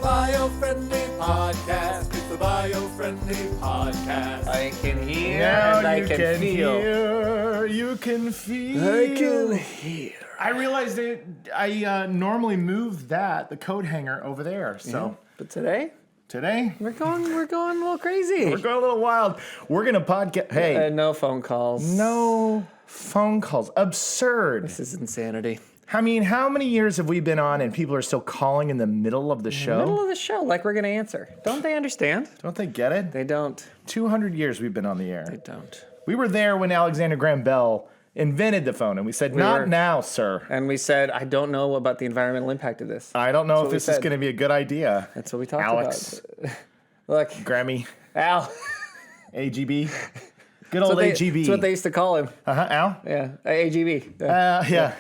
the Biofriendly Podcast. It's the Biofriendly Podcast. I can hear and I can feel. You can feel. I can hear. I realized that I normally move the coat hanger over there. So But today we're going a little crazy. going a little wild. We're gonna podcast. Hey, No phone calls. no phone calls. Absurd. This is insanity. I mean, how many years have we been on and people are still calling in the middle of the show? Middle of the show, like we're gonna answer. Don't they understand? Don't they get it? They don't. 200 years we've been on the air. They don't. We were there when Alexander Graham Bell invented the phone, and we said, "Not now, sir." And we said, I don't know about the environmental impact of this. I don't know if what we this is said. going to be a good idea. That's what we talked Alex. about. Look, Grammy, Al. AGB, good old AGB. That's what they used to call him. Al. Yeah, AGB. Yeah.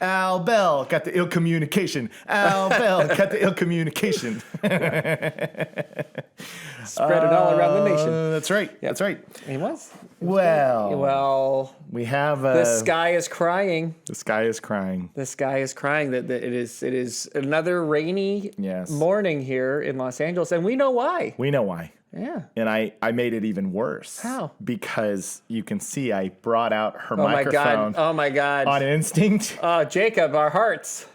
Al Bell got the ill communication. Al Bell got the ill communication. Spread it all around the nation. That's right. Yep. That's right. He was. Well, we have the sky is crying. The sky is crying. The sky is crying that it is another rainy morning here in Los Angeles, and we know why. We know why. Yeah. And I made it even worse. How? Because you can see I brought out her Oh microphone. Oh my God. On instinct. Oh, Jacob, our hearts.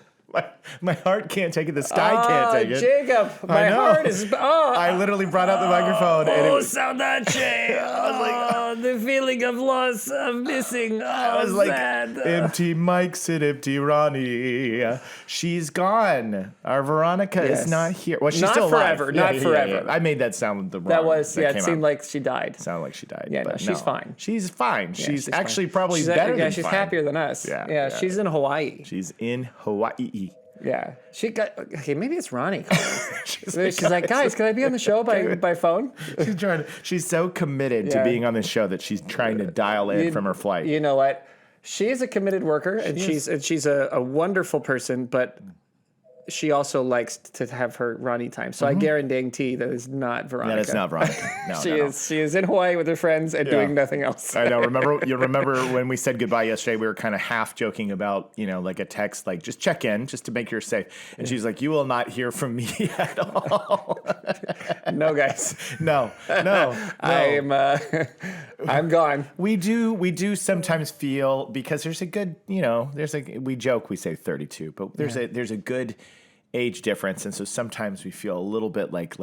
My heart can't take it. The sky can't take it. Jacob, my heart is. I literally brought out the microphone. And it was, Saudace. The feeling of loss, of missing. I was like, empty Mike's and empty Ronnie. She's gone. Our Veronica is not here. Well, she's not still forever. alive. Not forever. I made that sound the wrong. That was, it seemed out. like she died. Sounded like she died. Yeah, but no, she's fine. She's fine. She's actually fine. probably better than she's fine. happier than us. Yeah. She's in Hawaii. She's in Hawaii. Yeah, she got. Okay, maybe it's Ronnie calling. She's like, guys, can I be on the show by phone? She's so committed to being on this show that she's trying to dial in from her flight. You know what? She is a committed worker, and she's a wonderful person, but she also likes to have her Ronnie time. So I guarantee that is not Veronica. That is not Veronica. No, She is in Hawaii with her friends and doing nothing else. I know. You remember when we said goodbye yesterday, we were kind of half joking about, like a text, like just check in just to make sure you're safe. And she's like, you will not hear from me at all. No, guys. No. I'm gone. We do sometimes feel, because there's a good, we joke, we say 32, but there's a good age difference, and so sometimes we feel a little bit like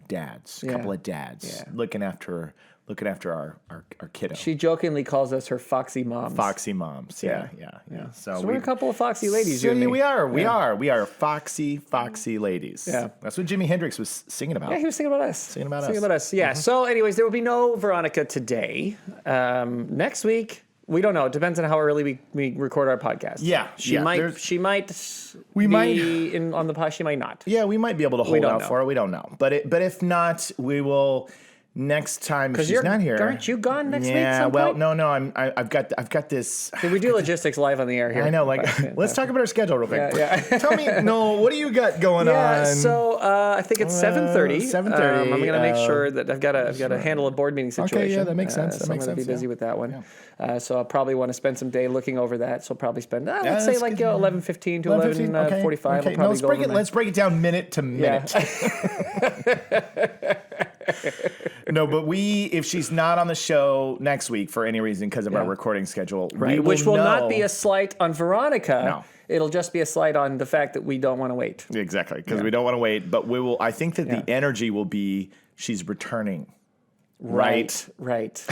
dads, a couple of dads looking after our kiddo. She jokingly calls us her foxy moms. Foxy moms, yeah. So we're a couple of foxy ladies. You and me. We are foxy ladies. Yeah, that's what Jimi Hendrix was singing about. Yeah, he was singing about us. Yeah. Mm-hmm. So, anyways, there will be no Veronica today. Next week. We don't know. It depends on how early we record our podcast. Yeah. She might on the pod. She might not. Yeah, we might be able to hold out for it. We don't know. But if not, we will next time if she's not here. Aren't you gone next week? Yeah, well, no. I've got this. Did we do logistics live on the air here? I know. Let's talk about our schedule real quick. Yeah. Tell me, Noel, what do you got going on? So I think it's 7:30. 7:30. I'm gonna make sure that I've got to handle a board meeting situation. Okay, yeah, that makes sense. I'm gonna be busy with that one. Yeah. So I'll probably want to spend some day looking over that. So I'll probably spend let's say 11:15 to 11:45. Okay. Let's break it down minute to minute. No, but if she's not on the show next week for any reason because of our recording schedule, which will not be a slight on Veronica. No. It'll just be a slight on the fact that we don't want to wait. Exactly, because we don't want to wait. But we will. I think that the energy will be she's returning. Right. Right.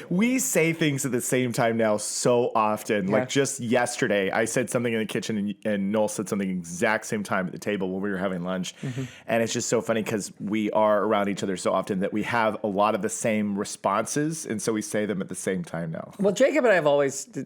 We say things at the same time now so often. Like just yesterday, I said something in the kitchen and Noel said something exact same time at the table when we were having lunch. Mm-hmm. And it's just so funny because we are around each other so often that we have a lot of the same responses. And so we say them at the same time now. Well, Jacob and I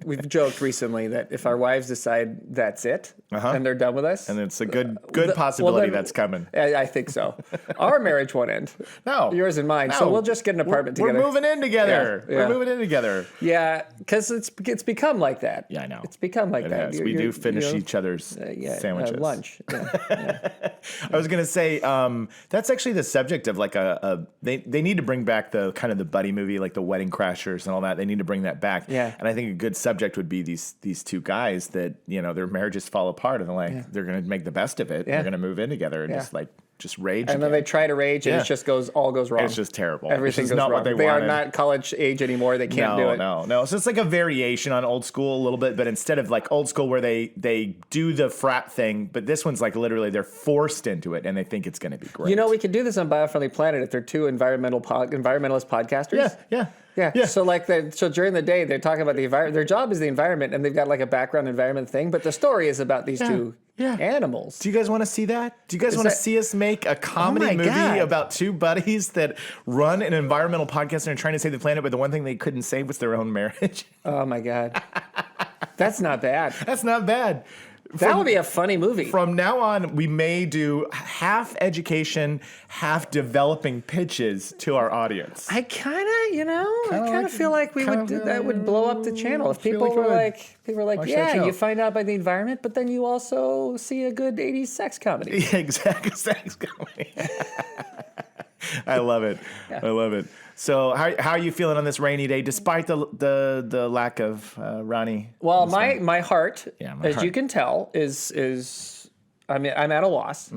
we've joked recently that if our wives decide that's it and they're done with us. And it's a good possibility that's coming. I think so. Our marriage won't end. No. Yours and mine. So we'll just just get an apartment We're together. moving in together. Yeah. We're moving in together. Yeah, because it's become like that. Yeah, I know. It's become like It that. has. We do finish each other's sandwiches. Lunch. Yeah. I was gonna say that's actually the subject of like they need to bring back the kind of the buddy movie, like the Wedding Crashers and all that. They need to bring that back. Yeah. And I think a good subject would be these two guys that their marriages fall apart and they're gonna make the best of it. Yeah. They're gonna move in together and just rage. And then they try to rage, and it just all goes wrong. It's just terrible. Everything it's goes not wrong. what they They are wanted. not college age anymore. They can't do it. No. So it's like a variation on old school a little bit, but instead of like old school where they do the frat thing, but this one's like literally they're forced into it and they think it's going to be great. We could do this on Biofriendly Planet if they're two environmentalist podcasters. Yeah. So during the day they're talking about the environment. Their job is the environment, and they've got like a background environment thing. But the story is about these two animals. Do you guys want to see that? Do you guys want to see us make a comedy movie about two buddies that run an environmental podcast and are trying to save the planet, but the one thing they couldn't save was their own marriage? Oh my God, that's not bad. That's not bad. That would be a funny movie. From now on, we may do half education, half developing pitches to our audience. I kind of feel like that would blow up the channel if people were like, Watch that show. you find out about the environment, but then you also see a good 80s sex comedy. Yeah, exactly. Sex comedy. I love it. Yeah. I love it. So how are you feeling on this rainy day, despite the lack of Ronnie? Well, my heart, my heart. you can tell, is I'm at a loss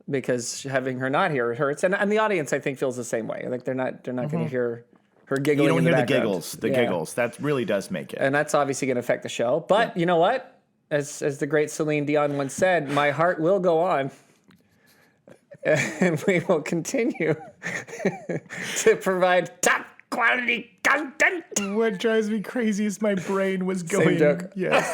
because having her not here hurts, and the audience I think feels the same way. Like they're not going to hear her giggling. You don't in the hear background. the giggles. That really does make it, and that's obviously going to affect the show. But you know what? As the great Celine Dion once said, my heart will go on. And we will continue to provide top quality content. What drives me crazy is my brain was going. Same joke. Yes.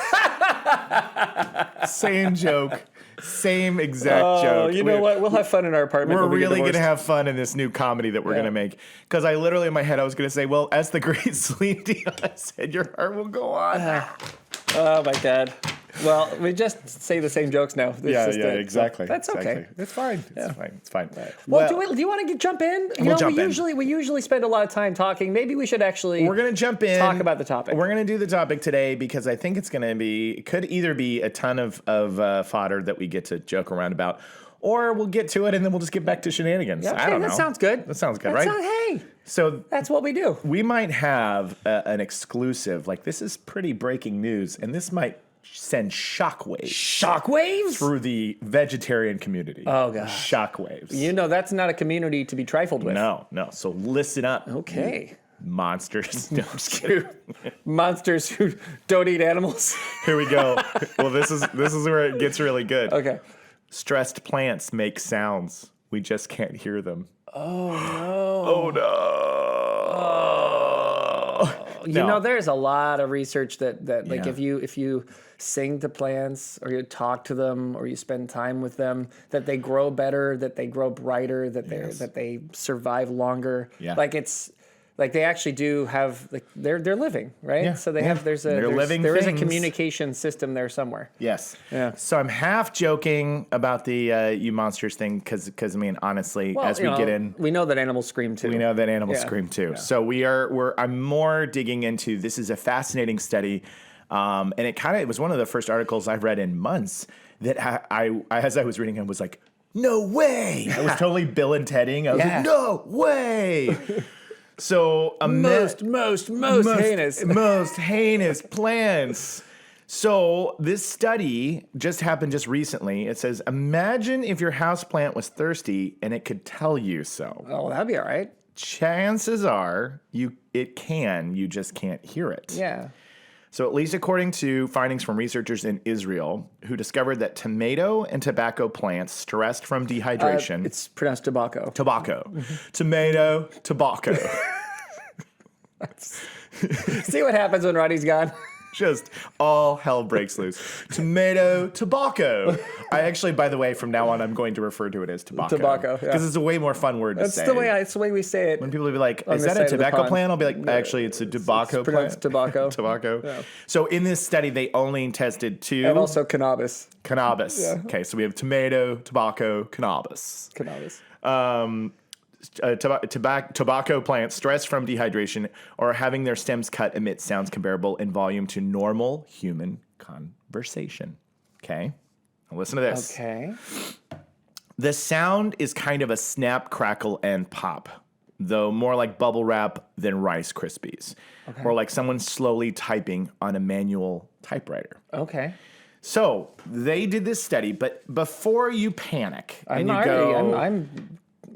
Same joke. Same exact joke. You know what? We'll have fun in our apartment. We're really going to have fun in this new comedy that we're going to make. Because I literally in my head, I was going to say, well, as the great Celine Dion said, your heart will go on. Oh, my God. Well, we just say the same jokes now. Exactly. So that's okay. It's fine. It's fine. Well, do you want to jump in? We usually spend a lot of time talking. Maybe we should actually. We're gonna jump in. Talk about the topic. We're gonna do the topic today because I think it's gonna be. It could either be a ton of fodder that we get to joke around about, or we'll get to it and then we'll just get back to shenanigans. Yeah, okay, I don't know. That sounds good. That sounds good, right? Hey. So that's what we do. We might have an exclusive. Like this is pretty breaking news, and this might send shockwaves through the vegetarian community. Oh god, shockwaves. That's not a community to be trifled with. No. So listen up. Okay. Monsters. No, I'm just kidding. Monsters who don't eat animals. Here we go. Well, this is where it gets really good. Okay. Stressed plants make sounds. We just can't hear them. Oh no. Oh no. There's a lot of research that like if you sing to plants or you talk to them or you spend time with them, that they grow better, that they grow brighter, that they survive longer. Yeah. Like it's like they actually do have like they're living, right? Yeah. So they have there is a communication system there somewhere. Yes. Yeah. So I'm half joking about the you monsters thing because I mean honestly, as we get in, we know that animals scream too. Yeah. So I'm more digging into this is a fascinating study, and it was one of the first articles I've read in months that I as I was reading it was like, no way. I was totally Bill and Tedding. I was like, no way. So most heinous plants. So this study just happened just recently. It says, imagine if your houseplant was thirsty and it could tell you so. Oh, that'd be all right. Chances are you just can't hear it. Yeah. So at least according to findings from researchers in Israel who discovered that tomato and tobacco plants stressed from dehydration. It's pronounced tobacco. Tomato, tobacco. See what happens when Roddy's gone? Just all hell breaks loose. Tomato, tobacco. I actually, by the way, from now on, I'm going to refer to it as tobacco. Tobacco, because it's a way more fun word to say. It's the way we say it. When people will be like, is that a tobacco plant? I'll be like, actually, it's a tobacco plant. Tobacco. Tobacco. Yeah. So in this study, they only tested two. And also cannabis. Cannabis. Yeah. Okay, so we have tomato, tobacco, cannabis. tobacco plants stressed from dehydration or having their stems cut emit sounds comparable in volume to normal human conversation. Okay? Now listen to this. Okay. The sound is kind of a snap, crackle, and pop, though more like bubble wrap than Rice Krispies, or like someone slowly typing on a manual typewriter. Okay. So they did this study, but before you panic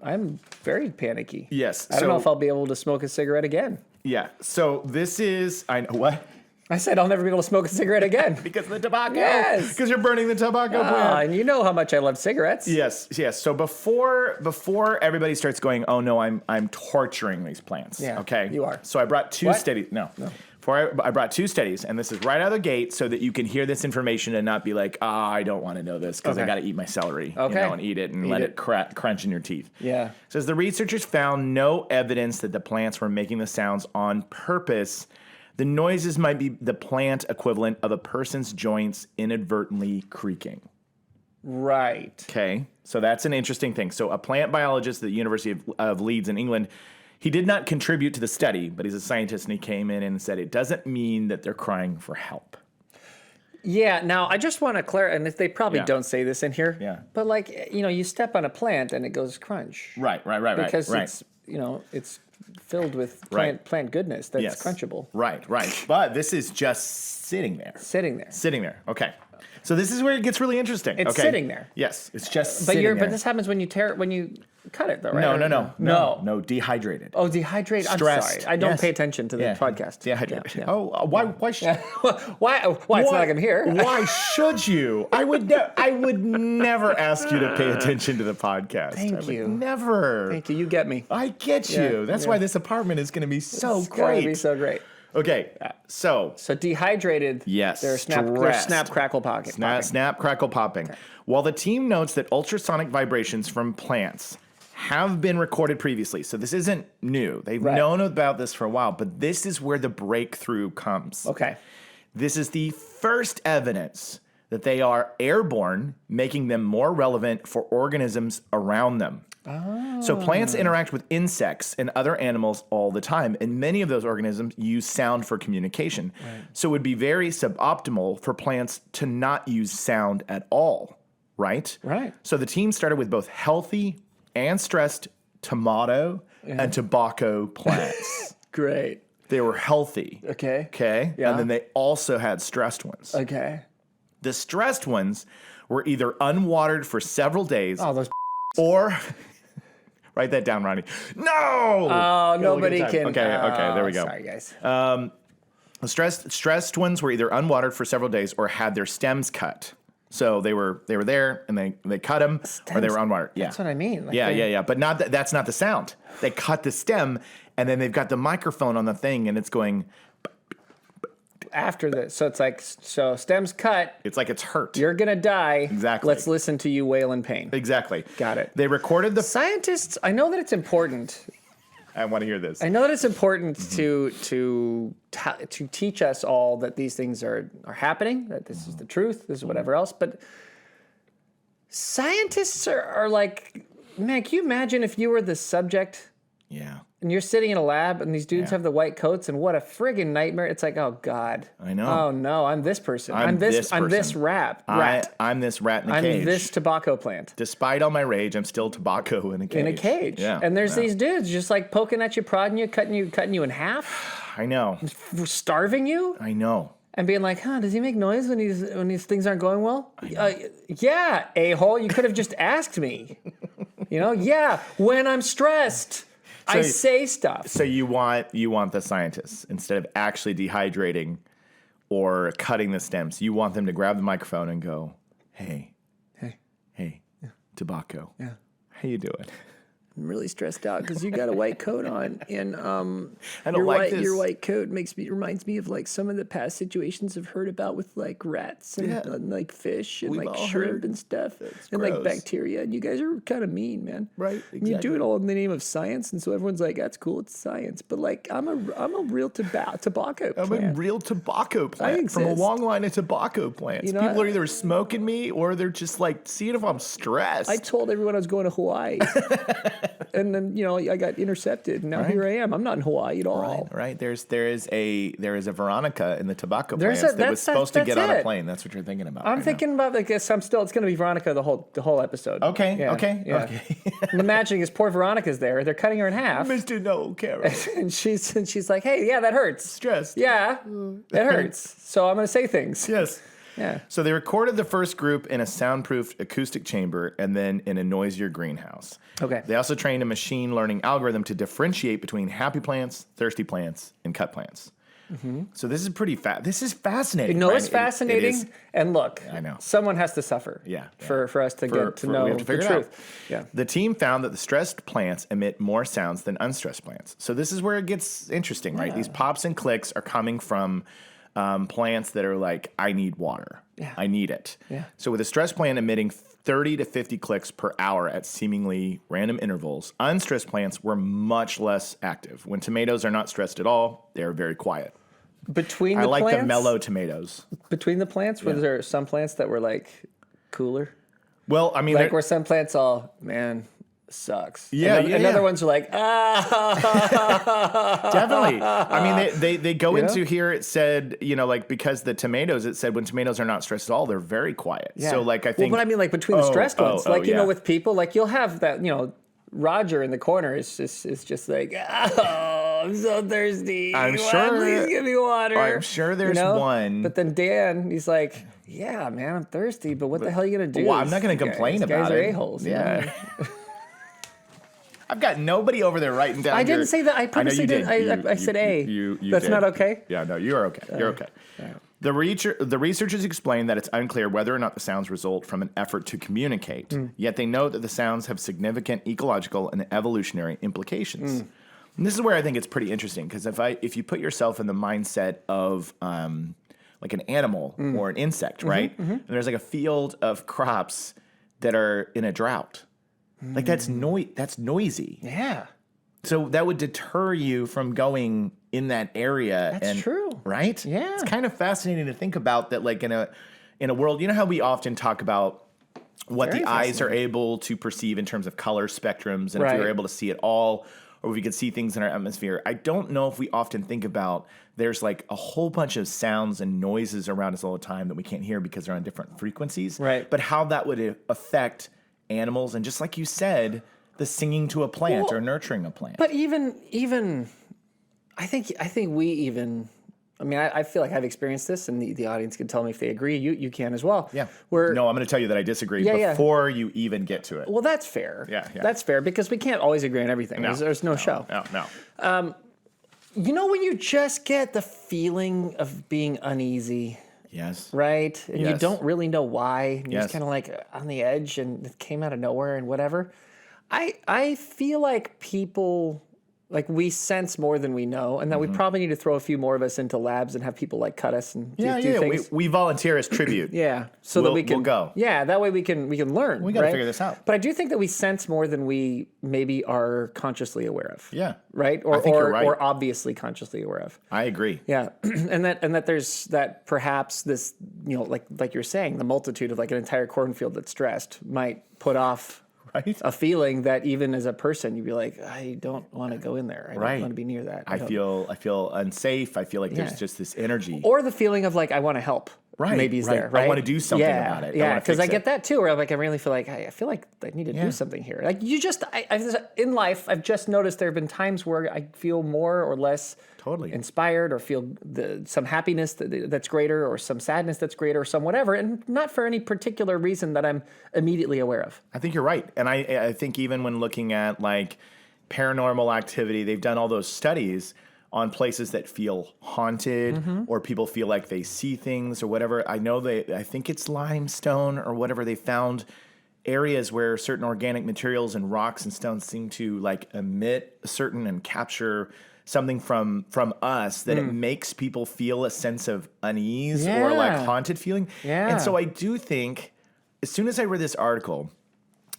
I'm very panicky. Yes. I don't know if I'll be able to smoke a cigarette again. Yeah. So this is, I know what? I said I'll never be able to smoke a cigarette again. Because of the tobacco. Yes. Because you're burning the tobacco plant. And you know how much I love cigarettes. Yes. So before everybody starts going, oh no, I'm torturing these plants. Yeah. Okay. You are. So I brought two What? studies. No. I brought two studies, and this is right out of the gate so that you can hear this information and not be like, I don't want to know this because I got to eat my celery, and eat it and let it crunch in your teeth. Yeah. It says the researchers found no evidence that the plants were making the sounds on purpose. The noises might be the plant equivalent of a person's joints inadvertently creaking. Right. Okay, so that's an interesting thing. So a plant biologist at the University of Leeds in England, he did not contribute to the study, but he's a scientist, and he came in and said it doesn't mean that they're crying for help. Yeah, now I just want to clarify, and they probably don't say this in here. Yeah. But like, you step on a plant and it goes crunch. Right. Because it's, it's filled with plant goodness that's crunchable. Right. But this is just sitting there. Sitting there. Okay. So this is where it gets really interesting. It's sitting there. Yes, it's just sitting there. But this happens when you cut it, though, right? No, dehydrated. Oh, dehydrated. Stressed. I'm sorry. I don't pay attention to the podcast. Dehydrated. Yeah. Oh, why should? Why? It's not like I'm here. Why should you? I would never ask you to pay attention to the podcast. Thank you. Never. Thank you. You get me. I get you. That's why this apartment is going to be so It's great. gonna be so great. Okay, so dehydrated. Yes, They're snap, crackle, popping. Snap, crackle, popping. Okay. While the team notes that ultrasonic vibrations from plants have been recorded previously, so this isn't new. They've known about this for a while, but this is where the breakthrough comes. Okay. This is the first evidence that they are airborne, making them more relevant for organisms around them. Oh. So plants interact with insects and other animals all the time, and many of those organisms use sound for communication. Right. So it would be very suboptimal for plants to not use sound at all, right? Right. So the team started with both healthy and stressed tomato and tobacco plants. Great. They were healthy. Okay. Yeah. And then they also had stressed ones. Okay. The stressed ones were either unwatered for several days or... Write that down, Ronnie. No! Oh, nobody can... Okay, there we go. Sorry, guys. The stressed ones were either unwatered for several days or had their stems cut. So they were there, and they cut them, or they were unwatered. Yeah. That's what I mean. Yeah. But that's not the sound. They cut the stem, and then they've got the microphone on the thing, and it's going... After this. So it's like, stem's cut. It's like it's hurt. You're going to die. Exactly. Let's listen to you wail in pain. Exactly. Got it. They recorded the... Scientists, I know that it's important. I want to hear this. I know that it's important to teach us all that these things are happening, that this is the truth, this is whatever else. But scientists are like, man, can you imagine if you were the subject? Yeah. And you're sitting in a lab, and these dudes have the white coats, and what a friggin' nightmare! It's like, oh God, I know. Oh no, I'm this person. I'm this rat. I'm this rat in a cage. I'm this tobacco plant. Despite all my rage, I'm still tobacco in a cage. In a cage. Yeah. And there's these dudes just like poking at you, prodding you, cutting you in half. I know. Starving you. I know. And being like, does he make noise when these things aren't going well? Yeah, a-hole. You could have just asked me. Yeah, when I'm stressed. I say stuff. So you want the scientists, instead of actually dehydrating or cutting the stems, you want them to grab the microphone and go, hey, tobacco. Yeah. How you doing? I'm really stressed out because you got a white coat on, and I don't like this. Your white coat reminds me of like some of the past situations I've heard about with like rats and like fish and like shrimp and stuff and like bacteria. And you guys are kind of mean, man. Right. Exactly. You do it all in the name of science, and so everyone's like, "That's cool, it's science." But like, I'm a real tobacco plant. I'm a real tobacco plant from a long line of tobacco plants. People are either smoking me or they're just like seeing if I'm stressed. I told everyone I was going to Hawaii. And then, I got intercepted. And now here I am. I'm not in Hawaii at all. Right. There is a Veronica in the tobacco plants that was supposed to get on a plane. That's what you're thinking about. I'm thinking about, it's going to be Veronica the whole episode. Okay. Yeah, okay. Yeah. Okay. I'm imagining is poor Veronica's there. They're cutting her in half. Mr. No, Carol. And she's like, hey, yeah, that hurts. Stressed. Yeah, it hurts. So I'm going to say things. Yes. Yeah. So they recorded the first group in a soundproofed acoustic chamber and then in a noisier greenhouse. Okay. They also trained a machine learning algorithm to differentiate between happy plants, thirsty plants, and cut plants. Mm-hmm. So this is this is fascinating. No, it's fascinating. It is. And look, I know someone has to suffer. For us to get to know the truth. Yeah. The team found that the stressed plants emit more sounds than unstressed plants. So this is where it gets interesting, right? These pops and clicks are coming from plants that are like, I need water. Yeah. I need it. Yeah. So with a stressed plant emitting 30 to 50 clicks per hour at seemingly random intervals, unstressed plants were much less active. When tomatoes are not stressed at all, they are very quiet. Between the I like plants, the mellow tomatoes. Between the plants, were there some plants that were like cooler? Well, I mean, like where some plants all, man, sucks. Yeah, and other ones are like, Definitely. I mean, they go into here. It said, like because the tomatoes. It said when tomatoes are not stressed at all, they're very quiet. Yeah. So like I think. Well, but I mean, like between the stressed ones, with people, like you'll have that, Roger in the corner is just like, oh, I'm so thirsty. Please give me water. I'm sure there's one. But then Dan, he's like, yeah, man, I'm thirsty, but what the hell are you gonna do? Well, I'm not gonna complain about it. Guys are a-holes. Yeah. I've got nobody over there writing down. I didn't say that. I purposely didn't. I said A. You That's did. not okay? Yeah, no, you are okay. You're okay. The researchers explained that it's unclear whether or not the sounds result from an effort to communicate, yet they note that the sounds have significant ecological and evolutionary implications. And this is where I think it's pretty interesting, because if you put yourself in the mindset of like an animal or an insect, right? And there's like a field of crops that are in a drought. Like that's noisy. Yeah. So that would deter you from going in that area. That's true. Right? Yeah. It's kind of fascinating to think about that, like in a world, how we often talk about what the eyes are able to perceive in terms of color spectrums, and if we were able to see it all, or if we could see things in our atmosphere. I don't know if we often think about there's like a whole bunch of sounds and noises around us all the time that we can't hear because they're on different frequencies. Right. But how that would affect animals, and just like you said, the singing to a plant or nurturing a plant. But even I think we even, I mean, I feel like I've experienced this, and the audience can tell me if they agree. You can as well. Yeah. No, I'm going to tell you that I disagree before you even get to it. Well, that's fair. Yeah. That's fair, because we can't always agree on everything. No, there's no show. No. When you just get the feeling of being uneasy. Yes. Right? And you don't really know why. And you're just Yes. kind of like on the edge, and it came out of nowhere and whatever. I feel like people, like we sense more than we know, and that we probably need to throw a few more of us into labs and have people like cut us and do things. We volunteer as tribute. So that we can we'll go. Yeah, that way we can learn. We got to figure this out. But I do think that we sense more than we maybe are consciously aware of. Yeah. Right? I think you're right. Or obviously consciously aware of. I agree. Yeah. and that there's that perhaps this, like you're saying, the multitude of like an entire cornfield that's stressed might put off a feeling that even as a person you'd be like, I don't want to go in there. I don't want to be near that. I feel unsafe. I feel like there's just this energy. Or the feeling of like I want to help. Maybe is there. Right? I want to do something about it. Yeah, because I get that too. Where I really feel like I need to do something here. Like you just, in life, I've just noticed there have been times where I feel more or less inspired, or feel some happiness that's greater, or some sadness that's greater, or some whatever, and not for any particular reason that I'm immediately aware of. I think you're right, and I think even when looking at like paranormal activity, they've done all those studies on places that feel haunted, or people feel like they see things or whatever. I think it's limestone or whatever. They found areas where certain organic materials and rocks and stones seem to like emit certain and capture something from us that it makes people feel a sense of unease or like haunted feeling. Yeah. And so I do think as soon as I read this article,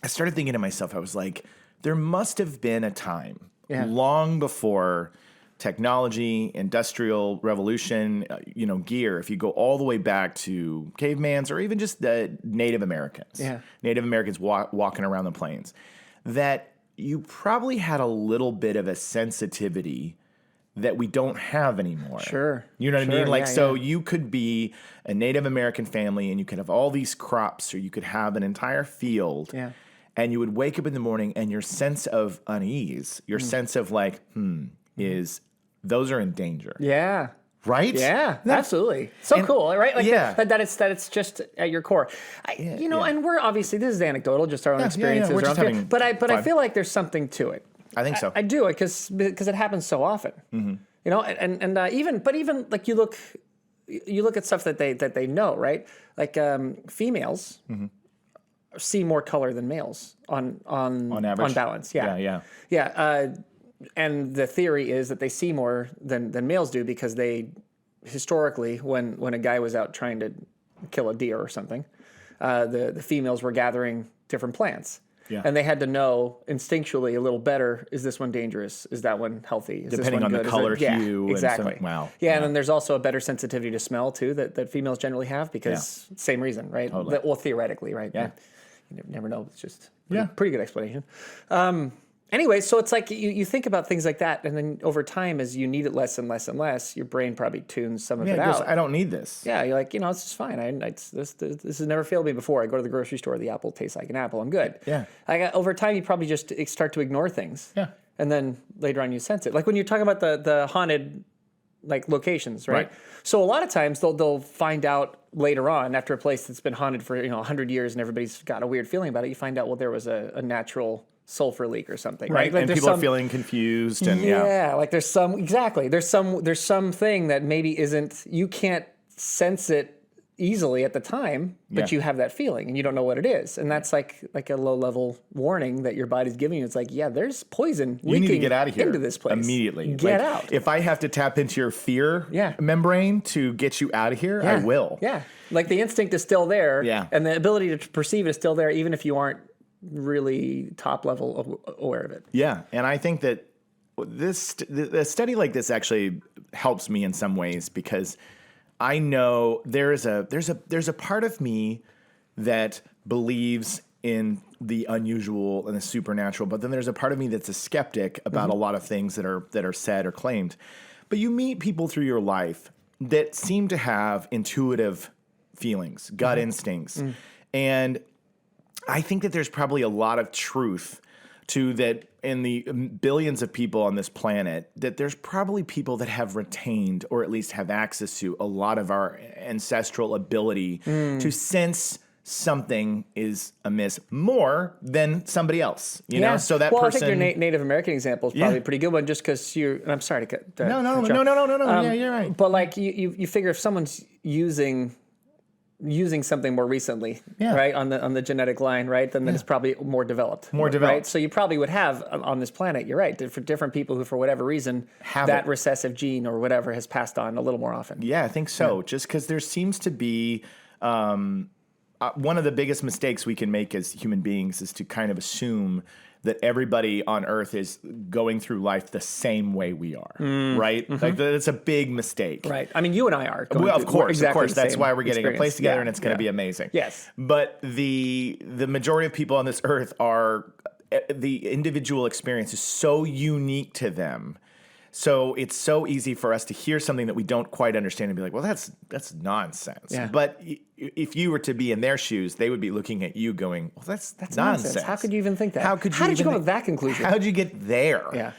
I started thinking to myself, I was like, there must have been a time long before technology, industrial revolution, gear. If you go all the way back to cavemans or even just the Native Americans, Native Americans walking around the plains, that you probably had a little bit of a sensitivity that we don't have anymore. Sure. You know what I mean? Like, Yeah. you could be a Native American family and you could have all these crops, or you could have an entire field. Yeah. And you would wake up in the morning and your sense of unease, your sense of like, is those are in danger. Yeah. Right? Yeah, absolutely. So cool, right? Like that it's just at your core. And we're obviously, this is anecdotal, just our own experiences. We're just having but I fun. feel like there's something to it. I think so. I do it because it happens so often. You know, and even like you look at stuff that they know, right? Like females see more color than males on average, on balance. Yeah. And the theory is that they see more than males do because they historically, when a guy was out trying to kill a deer or something, the females were gathering different plants. Yeah. And they had to know instinctually a little better, is this one dangerous? Is that one healthy? Is Depending this one on good? the color hue. Yeah, exactly. Wow. Yeah, and then there's also a better sensitivity to smell, too, that females generally have because same reason, right? Totally. Well, theoretically, right? Yeah. You never know. It's just pretty good explanation. Anyway, so it's like you think about things like that, and then over time, as you need it less and less and less, your brain probably tunes some of it out. I don't need this. Yeah, you're like, it's just fine. This has never failed me before. I go to the grocery store, the apple tastes like an apple. I'm good. Yeah. Over time, you probably just start to ignore things. Yeah. And then later on, you sense it. Like when you're talking about the haunted locations, right? So a lot of times they'll find out later on after a place that's been haunted for 100 years and everybody's got a weird feeling about it. You find out, well, there was a natural sulfur leak or something, right? Like and people are feeling confused, and like there's something that maybe isn't, you can't sense it easily at the time, but you have that feeling and you don't know what it is, and that's like a low level warning that your body's giving you. It's like, there's poison leaking. You need to get out of here into this place immediately. Get out. If I have to tap into your fear membrane to get you out of here, I will. Yeah, like the instinct is still there. Yeah, and the ability to perceive it is still there, even if you aren't really top level aware of it. Yeah, and I think that a study like this actually helps me in some ways because I know there's a part of me that believes in the unusual and the supernatural, but then there's a part of me that's a skeptic about a lot of things that are said or claimed. But you meet people through your life that seem to have intuitive feelings, gut instincts, and I think that there's probably a lot of truth to that in the billions of people on this planet, that there's probably people that have retained or at least have access to a lot of our ancestral ability to sense something is amiss more than somebody else, you know? So that person... I think your Native American example is probably a pretty good one just because you... And I'm sorry to cut... No. Yeah, you're right. But like you figure if someone's using something more recently, right, on the genetic line, right, then it's probably more developed. Right? So you probably would have on this planet, you're right, for different people who, for whatever reason, have that recessive gene or whatever has passed on a little more often. Yeah, I think so. Just because there seems to be... one of the biggest mistakes we can make as human beings is to kind of assume that everybody on Earth is going through life the same way we are, right? Like that's a big mistake. Right. I mean, you and I are. Of course. That's why we're getting a place together, and it's going to be amazing. Yes. But the majority of people on this Earth are, the individual experience is so unique to them. So it's so easy for us to hear something that we don't quite understand and be like, well, that's nonsense. Yeah. But if you were to be in their shoes, they would be looking at you going, well, that's nonsense. How could you even think that? How did you come to that conclusion? How did you get there? Yeah.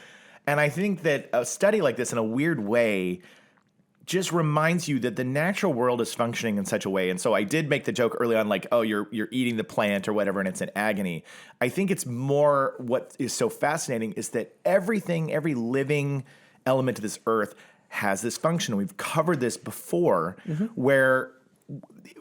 And I think that a study like this in a weird way just reminds you that the natural world is functioning in such a way. And so I did make the joke early on, like, oh, you're eating the plant or whatever, and it's in agony. I think it's more what is so fascinating is that every living element of this earth has this function. We've covered this before, where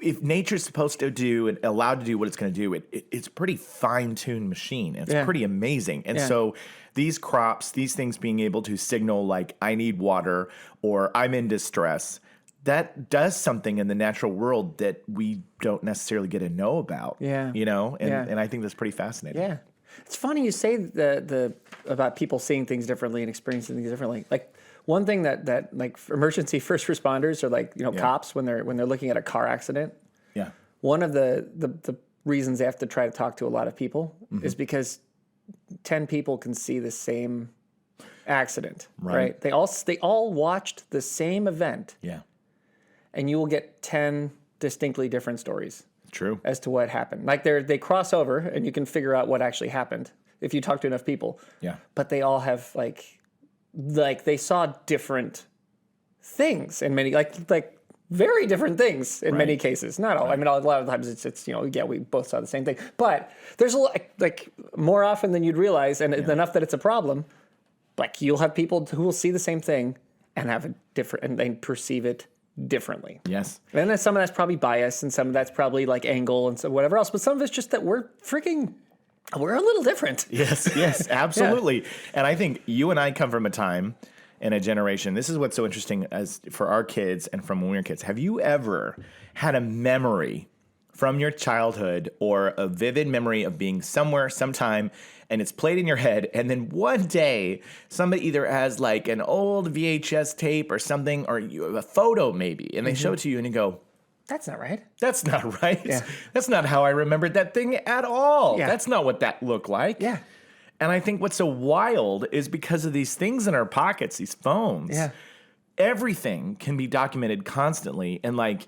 if nature's supposed to do and allowed to do what it's going to do, it's a pretty fine-tuned machine. It's pretty amazing. And so these crops, these things being able to signal like I need water or I'm in distress, that does something in the natural world that we don't necessarily get to know about. Yeah. You know? And I think that's pretty fascinating. Yeah. It's funny you say the about people seeing things differently and experiencing things differently. Like one thing that like emergency first responders or like cops when they're looking at a car accident. Yeah. One of the reasons they have to try to talk to a lot of people is because 10 people can see the same accident, Right. right? They all watched the same event, Yeah. and you will get 10 distinctly different stories True. as to what happened. Like they cross over, and you can figure out what actually happened if you talk to enough people. Yeah. But they all have like they saw different things in many like very different things in many cases. Not all. I mean, a lot of times it's we both saw the same thing. But there's a lot, like more often than you'd realize, and enough that it's a problem. Like you'll have people who will see the same thing and have a different, and they perceive it differently. Yes. And then some of that's probably bias, and some of that's probably like angle and so whatever else. But some of it's just that we're a little different. Yes, absolutely. And I think you and I come from a time and a generation. This is what's so interesting as for our kids and from when we were kids. Have you ever had a memory from your childhood or a vivid memory of being somewhere, sometime, and it's played in your head, and then one day somebody either has like an old VHS tape or something, or you have a photo maybe, and they show it to you and you go, That's not right. that's not right. Yeah. That's not how I remembered that thing at all. Yeah. That's not what that looked like. Yeah. And I think what's so wild is because of these things in our pockets, these phones, everything can be documented constantly. And like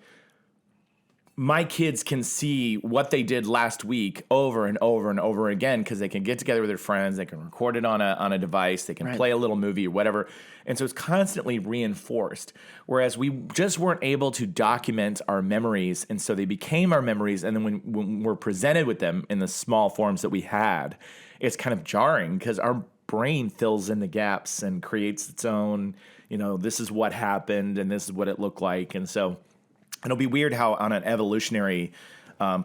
my kids can see what they did last week over and over and over again because they can get together with their friends, they can record it on a device, they can play a little movie or whatever. And so it's constantly reinforced. Whereas we just weren't able to document our memories. And so they became our memories. And then when we're presented with them in the small forms that we had, it's kind of jarring because our brain fills in the gaps and creates its own, this is what happened and this is what it looked like. And so it'll be weird how on an evolutionary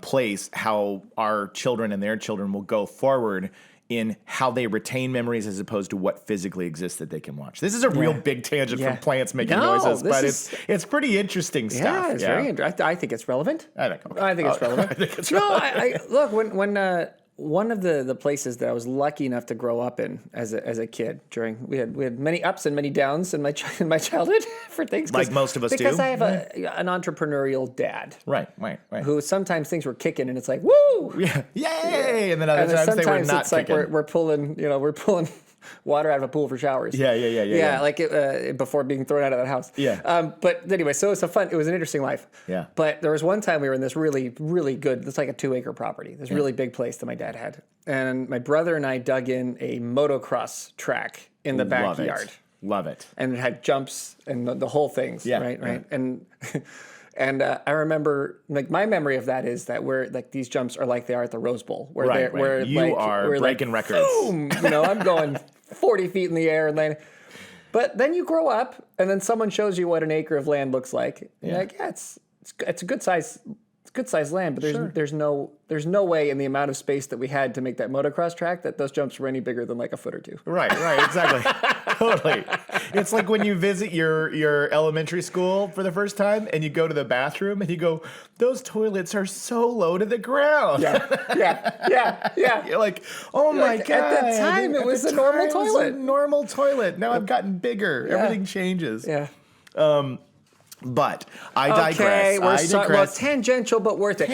place, how our children and their children will go forward in how they retain memories as opposed to what physically exists that they can watch. This is a real big tangent from plants making noises, but it's pretty interesting stuff. Yeah, it's very interesting. I think it's relevant. I think okay. I think it's relevant. I think it's relevant. I look when one of the places that I was lucky enough to grow up in as a kid we had many ups and many downs in my childhood for things like most of us do because I have an entrepreneurial dad right who sometimes things were kicking and it's like woo yay and then other times they were not it's like kicking. we're pulling water out of a pool for showers. Yeah. Like before being thrown out of that house. Yeah. But anyway, so it was an interesting life. Yeah. But there was one time we were in this really, really good, it's like a 2-acre property, this really big place that my dad had. And my brother and I dug in a motocross track in the backyard. Love it. And it had jumps and the whole things. Yeah. Right. Yeah. And I remember, like, my memory of that is that these jumps are like they are at the Rose Bowl, where Where you are breaking records. Boom! I'm going 40 feet in the air and landing. But then you grow up, and then someone shows you what an acre of land looks like. And you're like, it's a good size. It's good size land, but there's no way in the amount of space that we had to make that motocross track that those jumps were any bigger than like a foot or two. Right, exactly. Totally. It's like when you visit your elementary school for the first time and you go to the bathroom and you go, those toilets are so low to the ground. Yeah. You're like, oh my God. At the time, it was a normal toilet. Normal toilet. Now I've gotten bigger. Everything changes. Yeah. But I digress. Okay, well, tangential but worth it.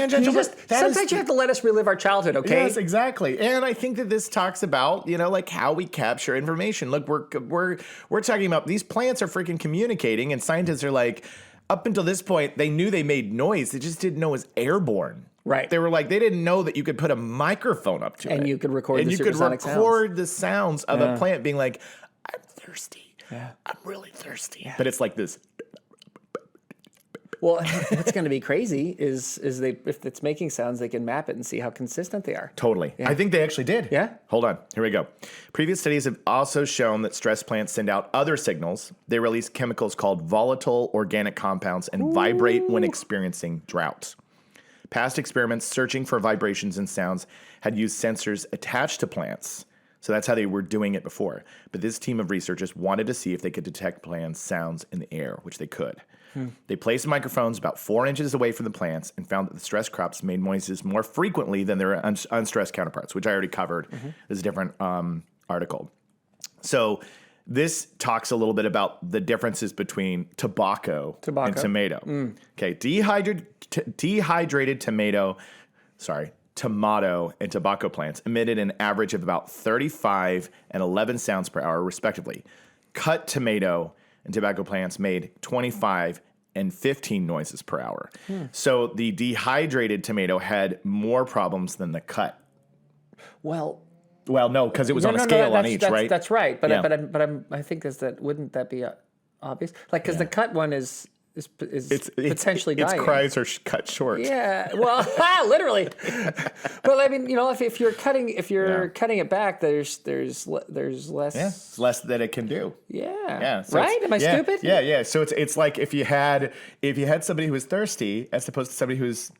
Sometimes you have to let us relive our childhood, okay? Yes, exactly. And I think that this talks about, like how we capture information. Look, we're talking about these plants are freaking communicating, and scientists are like, up until this point, they knew they made noise. They just didn't know it was airborne. Right. They were like, they didn't know that you could put a microphone up to it. And you could record the sounds of a plant being like, I'm thirsty. Yeah. I'm really thirsty. Yeah. But it's like this. Well, what's going to be crazy is if it's making sounds, they can map it and see how consistent they are. Totally. Yeah. I think they actually did. Yeah? Hold on. Here we go. Previous studies have also shown that stress plants send out other signals. They release chemicals called volatile organic compounds and vibrate when experiencing drought. Past experiments searching for vibrations and sounds had used sensors attached to plants. So that's how they were doing it before. But this team of researchers wanted to see if they could detect plant sounds in the air, which they could. They placed microphones about 4 inches away from the plants and found that the stressed crops made noises more frequently than their unstressed counterparts, which I already covered. This is a different article. So this talks a little bit about the differences between tobacco. And tomato. Okay, dehydrated tomato. Sorry, tomato, and tobacco plants emitted an average of about 35 and 11 sounds per hour, respectively. Cut tomato and tobacco plants made 25 and 15 noises per hour. So the dehydrated tomato had more problems than the cut. Well, no, because it was on a scale on each, right? That's right. But Yeah. I think wouldn't that be obvious? Like, because the cut one is potentially dying. Its cries are cut short. Yeah, well, literally. But I mean, if you're cutting it back, there's less. Yeah, it's less that it can do. Yeah. So right? Am I stupid? Yeah. So it's like if you had somebody who was thirsty as opposed to somebody who's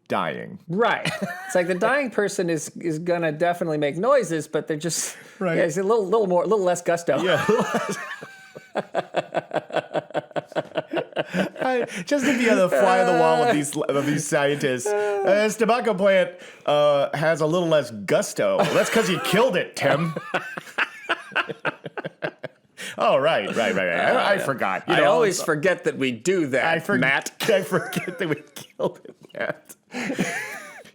dying. Right. It's like the dying person is gonna definitely make noises, but they're just right. Yeah, it's a little less gusto. Yeah. Just to be on the fly of the wall of these scientists, this tobacco plant has a little less gusto. Well, that's because you killed it, Tim. Oh, right. I forgot. I always forget that we do that, Matt. I forget that we killed it, Matt.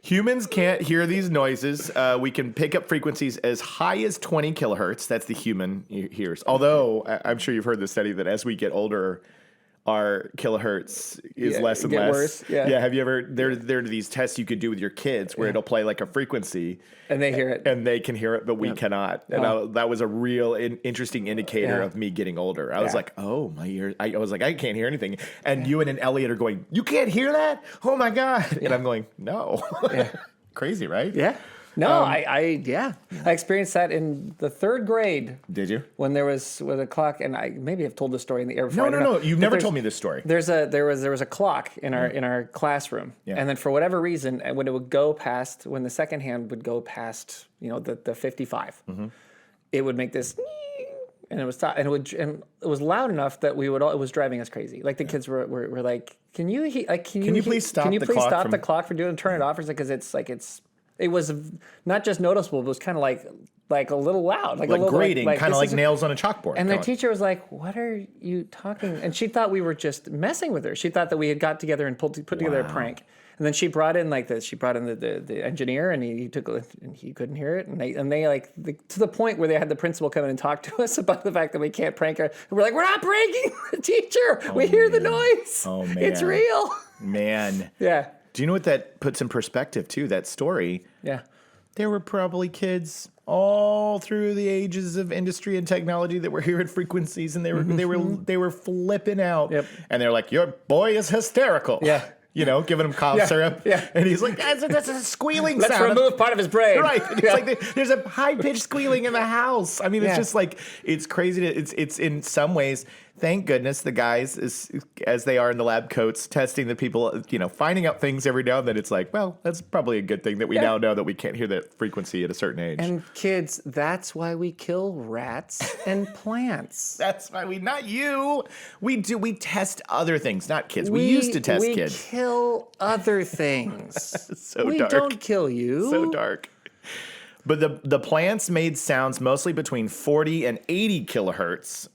Humans can't hear these noises. We can pick up frequencies as high as 20 kilohertz. That's the human hears. Although, I'm sure you've heard the study that as we get older, our kilohertz is less and less. Worse. Yeah. Have you ever? There are these tests you could do with your kids where it'll play like a frequency, and they hear it, and they can hear it, but we cannot. And that was a real interesting indicator of me getting older. I was like, oh, my ears. I was like, I can't hear anything. And you and Elliot are going, you can't hear that? Oh my god! And I'm going, no. Crazy, right? Yeah. No, I experienced that in the third grade. Did you? When there was a clock, and I maybe have told this story in the air before. No. You've never told me this story. There was a clock in our classroom, and then for whatever reason, when the second hand would go past, the 55, it would make this, and it was and it was loud enough that it was driving us crazy. Like the kids were like, can you please stop the clock from doing turn it off? Because it was not just noticeable, but it was kind of like a little loud, like a little grating, kind of like nails on a chalkboard. And the teacher was like, "What are you talking?" And she thought we were just messing with her. She thought that we had got together and put together a prank. And then she brought in the engineer, and he took it, and he couldn't hear it. And they to the point where they had the principal come in and talk to us about the fact that we can't prank her. And we're like, we're not pranking the teacher. We hear the noise. Oh man, it's real. Man. Yeah. Do you know what that puts in perspective too? That story. Yeah. There were probably kids all through the ages of industry and technology that were hearing frequencies, and they were flipping out. Yep. And they're like, "Your boy is hysterical." Yeah. Giving him cough syrup. Yeah. And he's like, that's a squealing sound. Let's remove part of his brain. Right. It's like there's a high-pitched squealing in the house. I mean, it's just like, it's crazy. It's in some ways, thank goodness the guys, as they are in the lab coats, testing the people, finding out things every now and then. It's like, well, that's probably a good thing that we now know that we can't hear that frequency at a certain age. And kids, that's why we kill rats and plants. That's why not you. We test other things, not kids. We used to test kids. We kill other things. So we dark. Don't kill you. So dark. But the plants made sounds mostly between 40 and 80 kilohertz.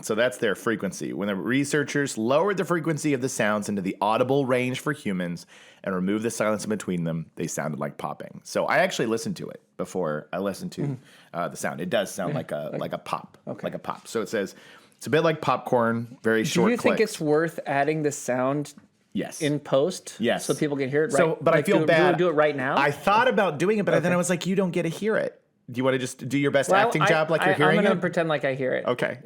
So that's their frequency. When the researchers lowered the frequency of the sounds into the audible range for humans and removed the silence in between them, they sounded like popping. So I actually listened to it before I listened to the sound. It does sound like a pop, like a pop. So it says it's a bit like popcorn, very short. Do you think clicks. it's worth adding the sound? Yes. In post? Yes. So people can hear it right? So, but I feel bad. Do it right now? I thought about doing it, but then I was like, you don't get to hear it. Do you want to just do your best acting job like you're hearing it? I'm going to pretend like I hear it. Okay.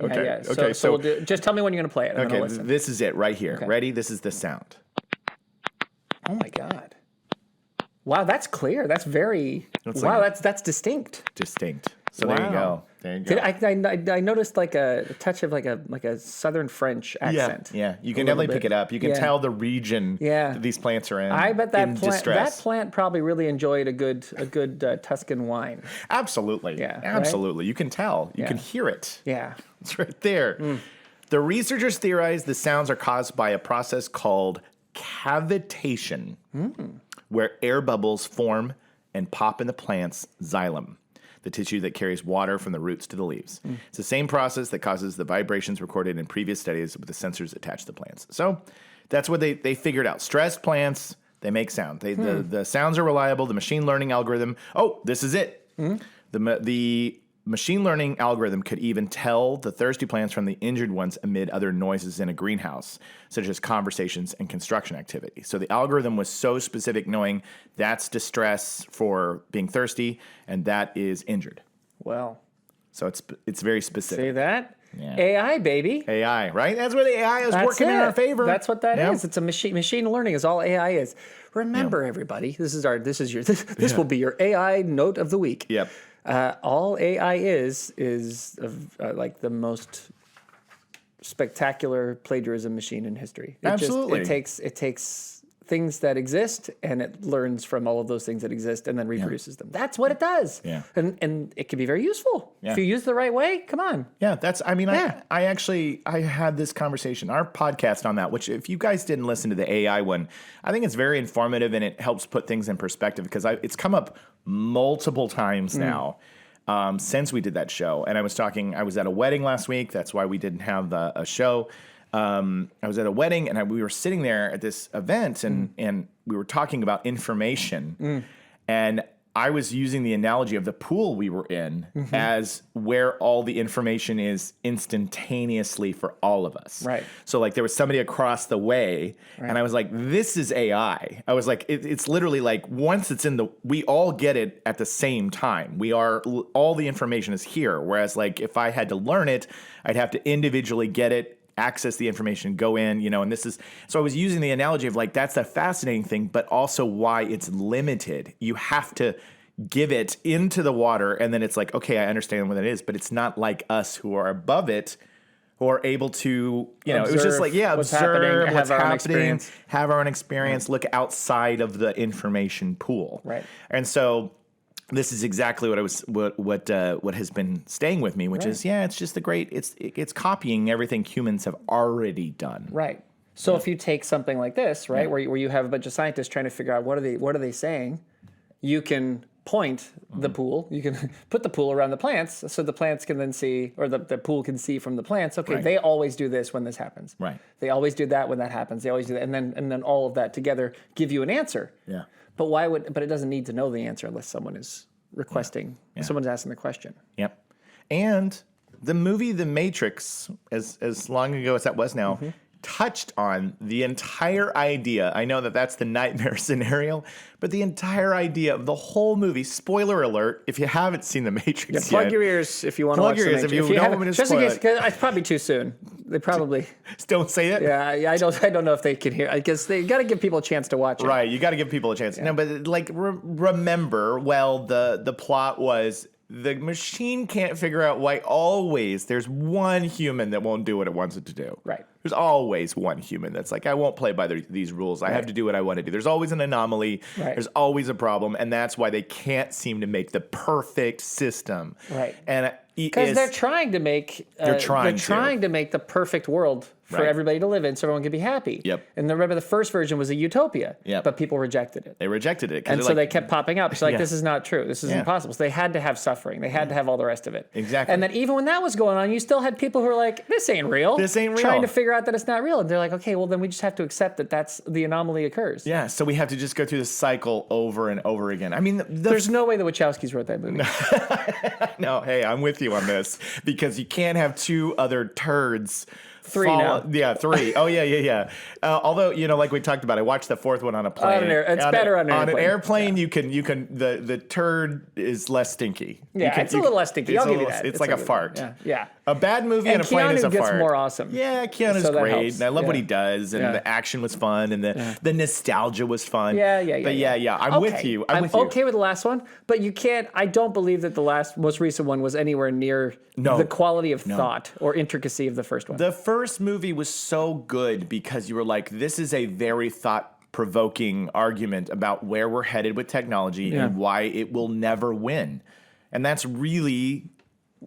So we'll do, just tell me when you're going to play it. Okay, this is it right here. Okay. Ready? This is the sound. Oh my God. Wow, that's clear. That's very... that's distinct. Distinct. So there you go. There you go. I noticed like a touch of like a Southern French accent. Yeah. You can definitely pick it up. You can tell the region that these plants are in. I bet that plant probably really enjoyed a good Tuscan wine. Absolutely. Yeah. Absolutely. Right? You can tell. You can hear it. Yeah. It's right there. The researchers theorized the sounds are caused by a process called cavitation, where air bubbles form and pop in the plant's xylem, the tissue that carries water from the roots to the leaves. It's the same process that causes the vibrations recorded in previous studies with the sensors attached to plants. So that's what they figured out. Stressed plants, They make sound. The sounds are reliable. The machine learning algorithm. Oh, this is it. The machine learning algorithm could even tell the thirsty plants from the injured ones amid other noises in a greenhouse, such as conversations and construction activity. So the algorithm was so specific, knowing that's distress for being thirsty and that is injured. Well, so it's very specific. See that? Yeah. AI, baby. AI, right? That's where the AI is working in our favor. That's what that is. It's a machine learning is all AI is. Remember, everybody, this will be your AI note of the week. Yep. All AI is like the most spectacular plagiarism machine in history. Absolutely. It takes things that exist and it learns from all of those things that exist and then reproduces them. That's what it does. Yeah. And it can be very useful. Yeah. If you use it the right way, come on. Yeah, I had this conversation, our podcast on that, which if you guys didn't listen to the AI one, I think it's very informative and it helps put things in perspective because it's come up multiple times now since we did that show. And I was at a wedding last week. That's why we didn't have a show. I was at a wedding and we were sitting there at this event and we were talking about information and I was using the analogy of the pool we were in as where all the information is instantaneously for all of us. Right. So like there was somebody across the way and I was like, this is AI. I was like, it's literally like once it's we all get it at the same time. All the information is here. Whereas like if I had to learn it, I'd have to individually get it, access the information, go in, and so I was using the analogy of like, that's a fascinating thing, but also why it's limited. You have to give it into the water and then it's like, okay, I understand what it is, but it's not like us who are above it who are able to, observe it was just like, what's happening, have our own experience, look outside of the information pool. Right. And so this is exactly what has been staying with me, which is it's just it's copying everything humans have already done. Right. So if you take something like this, right, where you have a bunch of scientists trying to figure out what are they saying, you can point the pool, you can put the pool around the plants, so the plants can then see, or the pool can see from the plants. Okay, they always do this when this happens. Right. They always do that when that happens. They always do that, and then all of that together give you an answer. Yeah. But but it doesn't need to know the answer unless someone is requesting, someone's asking the question. Yep. And the movie The Matrix, as long ago as that was now, touched on the entire idea. I know that's the nightmare scenario, but the entire idea of the whole movie, spoiler alert, if you haven't seen The Matrix yet. Plug your ears if you want to watch The Matrix. If you don't want me to spoil it. It's probably too soon. They probably... Don't say it? Yeah, I don't know if they can hear. I guess they got to give people a chance to watch it. Right, you got to give people a chance. Yeah. No, but like remember, the plot was the machine can't figure out why always there's one human that won't do what it wants it to do. Right. There's always one human that's like, I won't play by these rules. I have to do what I want to do. There's always an anomaly. Right. There's always a problem. And that's why they can't seem to make the perfect system. Right. And because they're trying to make to make the perfect world for everybody to live in so everyone can be happy. Yep. And remember the first version was a utopia. Yep. But people rejected it. They rejected it. And so they kept popping up. It's like, this is not true. This is impossible. So they had to have suffering. They had to have all the rest of it. Exactly. And then even when that was going on, you still had people who were like, this ain't real. This ain't real. Trying to figure out that it's not real. And they're like, okay, well then we just have to accept that that's the anomaly occurs. Yeah, so we have to just go through this cycle over and over again. I mean, there's no way the Wachowskis wrote that movie. No, hey, I'm with you on this because you can't have two other turds. Three now. Yeah, three. Oh, yeah. Although, like we talked about, I watched the fourth one on a plane. It's better on an airplane. On an airplane, you can the turd is less stinky. Yeah, it's a little less stinky. I'll give you that. It's like a fart. Yeah. A bad movie and a plane is a fart. Keanu gets more awesome. Yeah, Keanu's great. And I love what he does. And the action was fun. And the nostalgia was fun. Yeah. But yeah. I'm with you. I'm okay with the last one. But you can't, I don't believe that the most recent one was anywhere near the quality of thought or intricacy of the first one. The first movie was so good because you were like, this is a very thought-provoking argument about where we're headed with technology and why it will never win. And that's really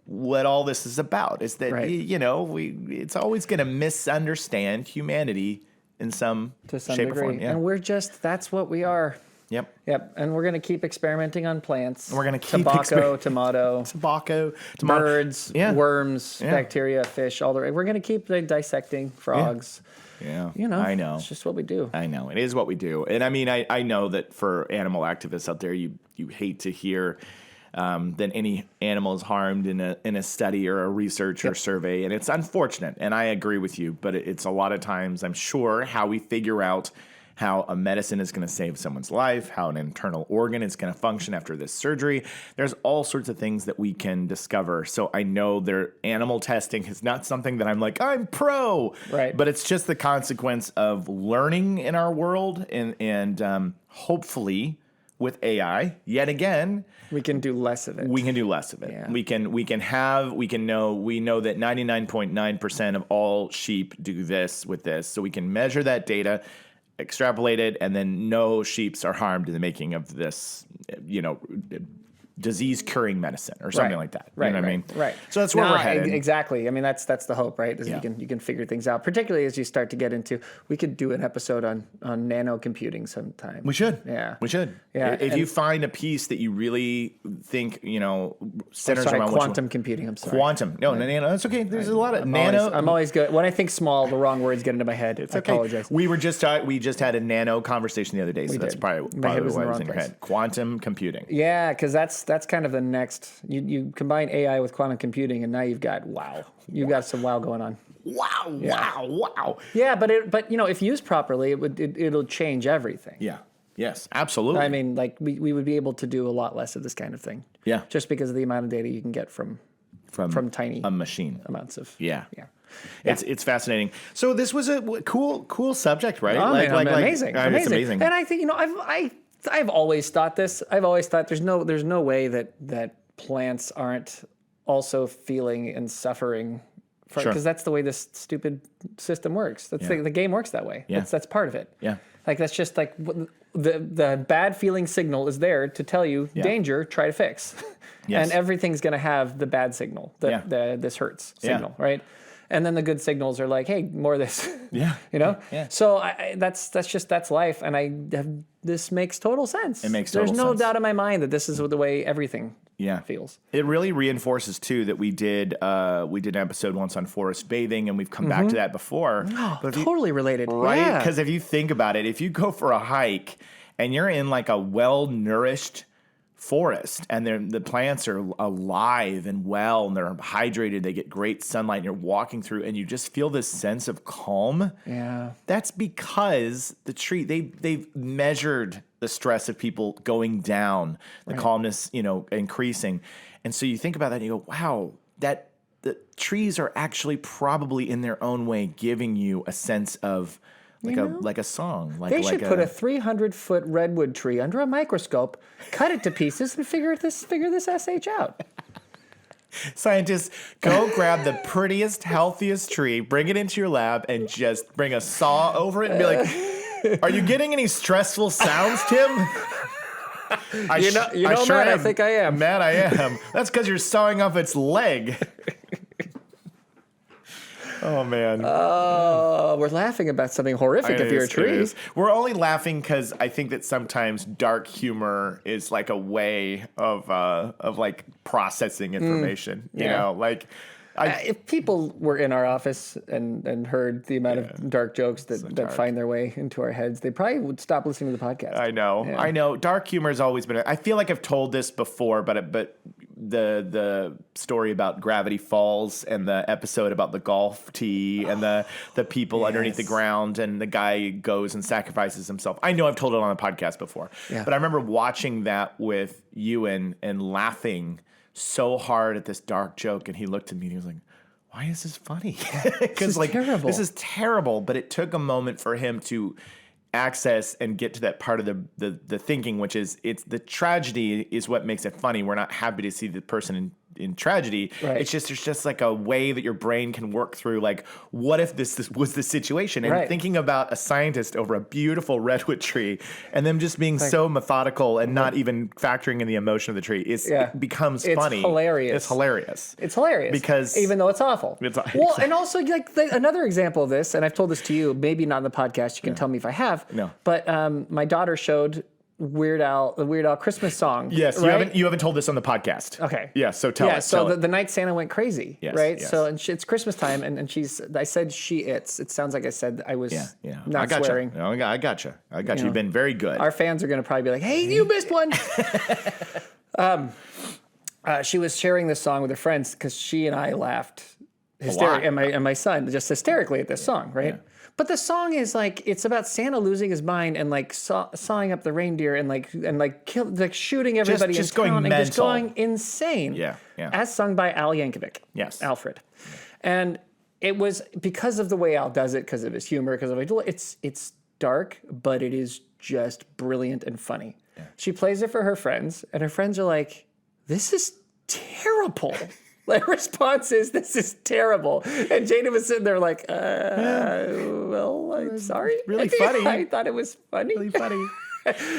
what all this is about, is that, it's always going to misunderstand humanity in some shape degree. Or form. Yeah. And that's what we are. Yep. And we're going to keep experimenting on plants. And we're going to keep tomato, birds, worms, bacteria, fish, we're going to keep dissecting frogs. Yeah. You know, I know. It's just what we do. I know. It is what we do. And I mean, I know that for animal activists out there, you hate to hear that any animal is harmed in a study or a research or survey. And it's unfortunate. And I agree with you. But it's a lot of times, I'm sure, how we figure out how a medicine is going to save someone's life, how an internal organ is going to function after this surgery. There's all sorts of things that we can discover. So I know their animal testing is not something that I'm like, I'm pro. Right. But it's just the consequence of learning in our world. And hopefully with AI, yet again, we can do less of it. We can do less of it. Yeah. We know that 99.9% of all sheep do this with this. So we can measure that data, extrapolate it, and then no sheeps are harmed in the making of this, disease-curing medicine or something like that. You know what I mean? Right. So that's where we're headed. Exactly. I mean, that's the hope, right? Is you can figure things out, particularly as you start to get into. We could do an episode on nano computing sometime. We should. Yeah. We should. Yeah. If you find a piece that you really think, centers around quantum computing. I'm sorry. Quantum. No, nano. That's okay. There's a lot of nano. I'm always good. When I think small, the wrong words get into my head. It's okay. I apologize. We just had a nano conversation the other day, so that's probably my head why it was in place. your head. Quantum computing. Yeah, because that's kind of the next. You combine AI with quantum computing, and now you've got You've got some wow going on. Wow. Yeah, but if used properly, it'll change everything. Yeah. Yes, absolutely. I mean, like we would be able to do a lot less of this kind of thing. Yeah. Just because of the amount of data you can get from tiny a machine amounts of. Yeah. It's fascinating. So this was a cool subject, right? Oh, amazing. It's amazing. And I think I've always thought this. I've always thought there's no way that plants aren't also feeling and suffering, because that's the way this stupid system works. That's the game works that way. Yeah. That's part of it. Yeah. Like that's just like the bad feeling signal is there to tell you danger, try to fix. Yes. And everything's going to have the bad signal, the this hurts signal, right? And then the good signals are like, hey, more of this. Yeah. Yeah. So that's life, and this makes total sense. It makes total sense. sense. There's no doubt in my mind that this is the way everything feels. It really reinforces too that we did an episode once on forest bathing, and we've come back to that before. Oh, totally related, right? Because if you think about it, if you go for a hike and you're in like a well-nourished forest and the plants are alive and well and they're hydrated, they get great sunlight, and you're walking through and you just feel this sense of calm. Yeah. That's because the tree, they've measured the stress of people going down, the calmness, increasing. And so you think about that and you go, wow, that the trees are actually probably in their own way giving you a sense of like a song. They should put a 300-foot redwood tree under a microscope, cut it to pieces, and figure this SH out. Scientists, go grab the prettiest, healthiest tree, bring it into your lab, and just bring a saw over it and be like, are you getting any stressful sounds, Tim? Matt, I think I am. Matt, I am. That's because you're sawing off its leg. Oh, man. We're laughing about something horrific if you're a tree. We're only laughing because I think that sometimes dark humor is like a way of like processing information. You know, like if people were in our office and heard the amount of dark jokes that find their way into our heads, they probably would stop listening to the podcast. I know. Dark humor has always been. I feel like I've told this before, but the story about Gravity Falls and the episode about the golf tee and the people underneath the ground and the guy goes and sacrifices himself. I know I've told it on the podcast before, but I remember watching that with you and laughing so hard at this dark joke, and he looked at me and he was like, why is this funny? Because this is terrible. But it took a moment for him to access and get to that part of the thinking, which is it's the tragedy is what makes it funny. We're not happy to see the person in tragedy. Right. It's just there's just like a way that your brain can work through like, what if this was the situation? And thinking about a scientist over a beautiful redwood tree and them just being so methodical and not even factoring in the emotion of the tree it becomes funny. Hilarious. It's hilarious because even though it's awful. And also like another example of this, and I've told this to you, maybe not in the podcast. You can tell me if I have. No. But my daughter showed Weird Al Christmas song. Yes, right? you haven't told this on the podcast. Okay. Yeah, so tell us. So the night Santa went crazy, Yes, right? yes. So it's Christmas time, and I said it's. It sounds like I said I was not I gotcha. swearing. No, I gotcha. You've been very good. Our fans are going to probably be like, "Hey, you missed one." She was sharing this song with her friends because she and I laughed hysterically, and my son just hysterically at this song, right? Yeah. But the song is like, it's about Santa losing his mind and like sawing up the reindeer and shooting everybody just in going town mental. and just going insane. Yeah. As sung by Al Yankovic. Yes. Alfred. And it was because of the way Al does it, because of his humor, because of it's dark, but it is just brilliant and funny. Yeah. She plays it for her friends, and her friends are like, "This is terrible." Like, response is, "This is terrible." And Jada was sitting there like, well, I'm sorry. Really funny. I thought it was funny. Really funny.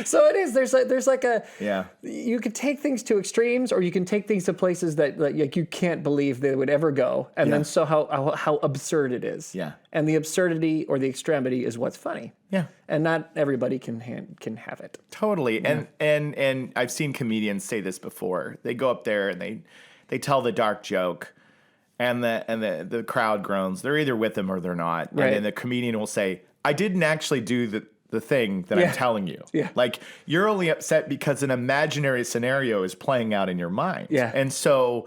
So it is. There's like a, yeah. You can take things to extremes, or you can take things to places that like you can't believe they would ever go. And then so how absurd it is. Yeah. And the absurdity or the extremity is what's funny. Yeah. And not everybody can have it. Totally. Yeah. And I've seen comedians say this before. They go up there and they tell the dark joke, and the crowd groans. They're either with them or they're not. Right. And then the comedian will say, "I didn't actually do the thing that I'm telling you." Yeah. Like, you're only upset because an imaginary scenario is playing out in your mind. Yeah. And so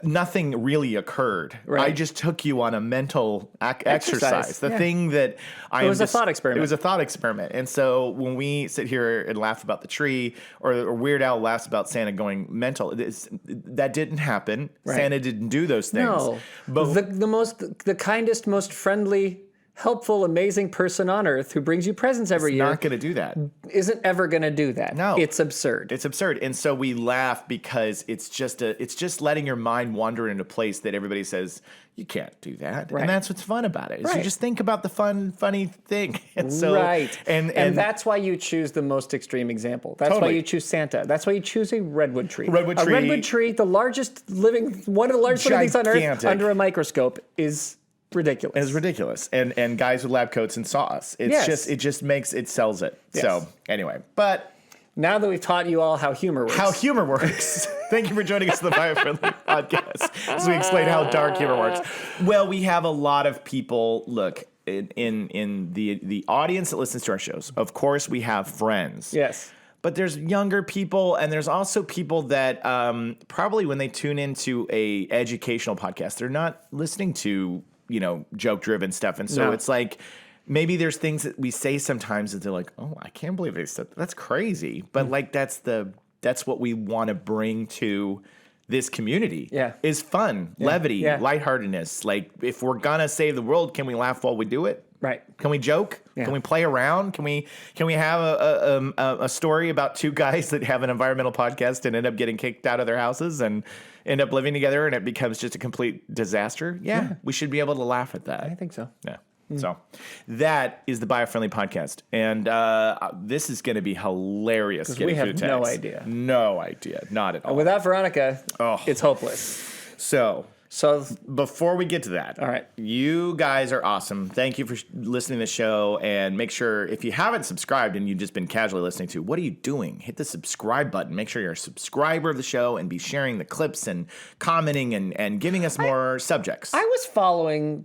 nothing really occurred. Right. I just took you on a mental exercise. The thing that it was a thought experiment. It was a thought experiment. And so when we sit here and laugh about the tree, or Weird Al laughs about Santa going mental, that didn't happen. Right. Santa didn't do those things. No. But the kindest, most friendly, helpful, amazing person on earth who brings you presents every year not going to do that. Isn't ever going to do that. No. It's absurd. It's absurd. And so we laugh because it's just letting your mind wander into a place that everybody says, you can't do that. Right. And that's what's fun about it. Is you just think about the funny thing. And so, and that's why you choose the most extreme example. That's why you choose Santa. That's why you choose a redwood tree. A redwood tree, one of the largest living things on earth under a microscope, is ridiculous. It's ridiculous. And guys with lab coats and saws. It sells it. Yes. So anyway, but now that we've taught you all how humor works. Thank you for joining us on the Biofriendly Podcast as we explain how dark humor works. Well, we have a lot of people, look, in the audience that listens to our shows. Of course, we have friends. Yes. But there's younger people, and there's also people that probably when they tune into a educational podcast, they're not listening to joke-driven stuff. And so it's like, maybe there's things that we say sometimes that they're like, oh, I can't believe they said that. That's crazy. But like, that's what we want to bring to this community. Yeah. Is fun, levity, lightheartedness. Like, if we're gonna save the world, can we laugh while we do it? Right. Can we joke? Yeah. Can we play around? Can we have a story about two guys that have an environmental podcast and end up getting kicked out of their houses and end up living together, and it becomes just a complete disaster? Yeah. We should be able to laugh at that. I think so. Yeah. So that is the Biofriendly Podcast. And this is going to be hilarious. Because we have no idea. No idea. Not at all. Without Veronica, it's hopeless. So before we get to that, all right, you guys are awesome. Thank you for listening to the show. And make sure, if you haven't subscribed and you've just been casually listening to, what are you doing? Hit the subscribe button. Make sure you're a subscriber of the show and be sharing the clips and commenting and giving us more subjects. I was following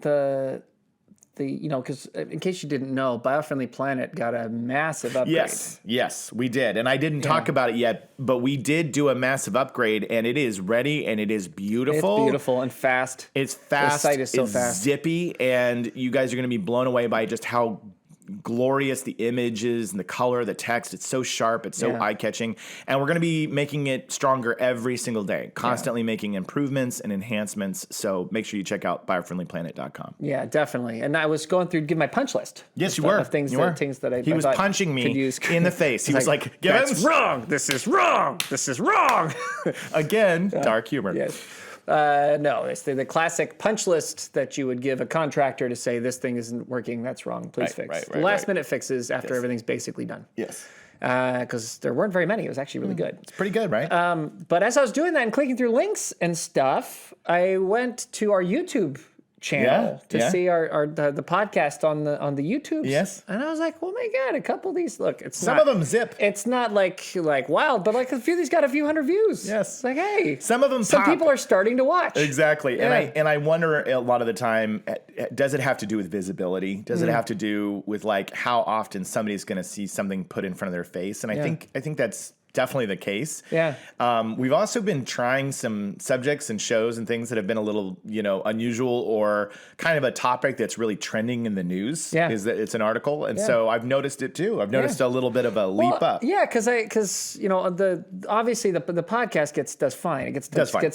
because in case you didn't know, Biofriendly Planet got a massive upgrade. Yes, we did. And I didn't talk about it yet, but we did do a massive upgrade, and it is ready, and it is beautiful. It's beautiful and fast. It's fast. The site is so it's fast. Zippy, and you guys are going to be blown away by just how glorious the images and the color, the text. It's so sharp. It's so eye-catching. And we're going to be making it stronger every single day, constantly making improvements and enhancements. So make sure you check out biofriendlyplanet.com. Yeah, definitely. And I was going through to give my punch list. Yes, you were. Of things that He was punching me in the face. He was like, that's wrong. This is wrong. This is wrong. Again, dark humor. Yes. No, it's the classic punch list that you would give a contractor to say, this thing isn't working, that's wrong, please fix. The last minute fixes after everything's basically done. Yes. Because there weren't very many. It was actually really good. It's pretty good, right? But as I was doing that and clicking through links and stuff, I went to our YouTube channel to see the podcast on the YouTube. Yes. And I was like, oh my God, a couple of these, look, it's Some of them zip. It's not like wild, but like a few of these got a few hundred views. Yes. It's like, hey. Some of them Some pop. people are starting to watch. Exactly. Yeah. And I wonder a lot of the time, does it have to do with visibility? Does it have to do with like how often somebody's going to see something put in front of their face? And I think that's definitely the case. Yeah. We've also been trying some subjects and shows and things that have been a little, unusual or kind of a topic that's really trending in the news. Yeah. Is that it's an article. And so I've noticed it too. I've noticed a little bit of a leap up. Yeah, because obviously the podcast does fine. It gets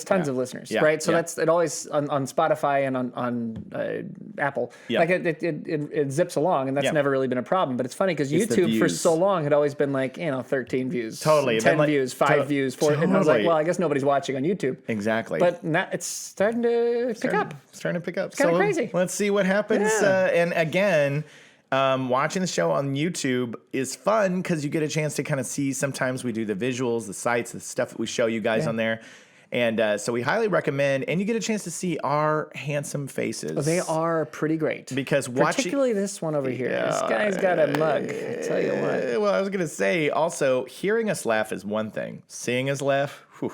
tons of listeners, right? So that's it always on Spotify and on Apple. Yeah. Like it zips along, and that's never really been a problem. But it's funny because YouTube for so long had always been like 13 views. Totally. 10 views, 5 views, 4. And I was like, well, I guess nobody's watching on YouTube. Exactly. But now it's starting to pick up. It's starting to pick up. It's kind of crazy. Let's see what happens. Yeah. And again, watching the show on YouTube is fun because you get a chance to kind of see. Sometimes we do the visuals, the sites, the stuff that we show you guys on there. And so we highly recommend, and you get a chance to see our handsome faces. They are pretty great. Because particularly this one over here. This guy's got a mug. I tell you what. Well, I was going to say, also, hearing us laugh is one thing. Seeing us laugh, whew.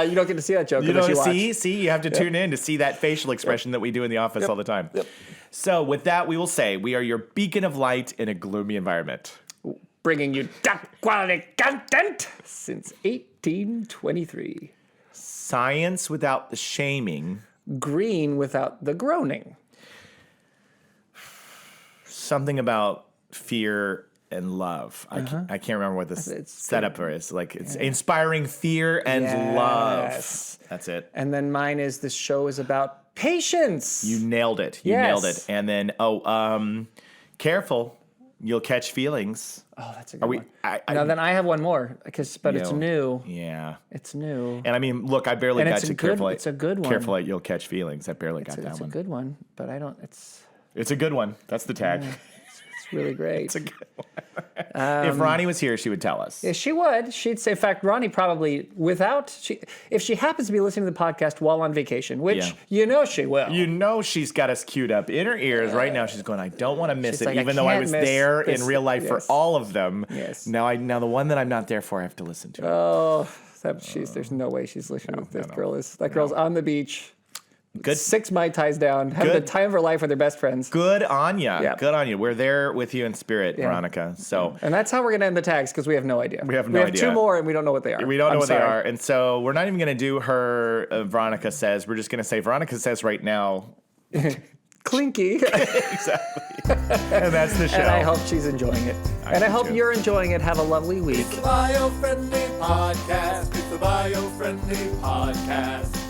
You don't get to see that joke. You don't see. You have to tune in to see that facial expression that we do in the office all the time. Yep. So with that, we will say we are your beacon of light in a gloomy environment. Bringing you top quality content since 1823. Science without the shaming. Green without the groaning. Something about fear and love. I can't remember what this setup is. Like it's inspiring fear and love. That's it. And then mine is this show is about patience. You nailed it. You nailed it. And then careful. You'll catch feelings. Oh, that's a good one. Then I have one more, but it's new. Yeah. It's new. And I mean, look, I barely got to careful. It's a good one. Careful, you'll catch feelings. I barely got that one. It's a good one, but I don't. It's a good one. That's the tag. Yeah, it's really great. It's a good one. If Ronnie was here, she would tell us. Yeah, she would. She'd say, in fact, Ronnie probably, if she happens to be listening to the podcast while on vacation, which she will. You know she's got us queued up in her ears right now. She's going, I don't want to miss it, even though I was there in real life for all of them. Yes. Now the one that I'm not there for, I have to listen to. Oh, there's no way she's listening to this. Girl's on the beach. Good. 6 Mai Tais down, having the time of her life with her best friends. Good on ya. Yeah. Good on you. We're there with you in spirit, Veronica. So, and that's how we're going to end the tags because we have no idea. We have 2 more and we don't know what they are. We don't know what they are. And so we're not even going to do her Veronica says. We're just going to say Veronica says right now. Clinky. Exactly. And that's the show. And I hope she's enjoying it. I hope you're enjoying it. Have a lovely week. It's the Biofriendly Podcast. It's the Biofriendly Podcast.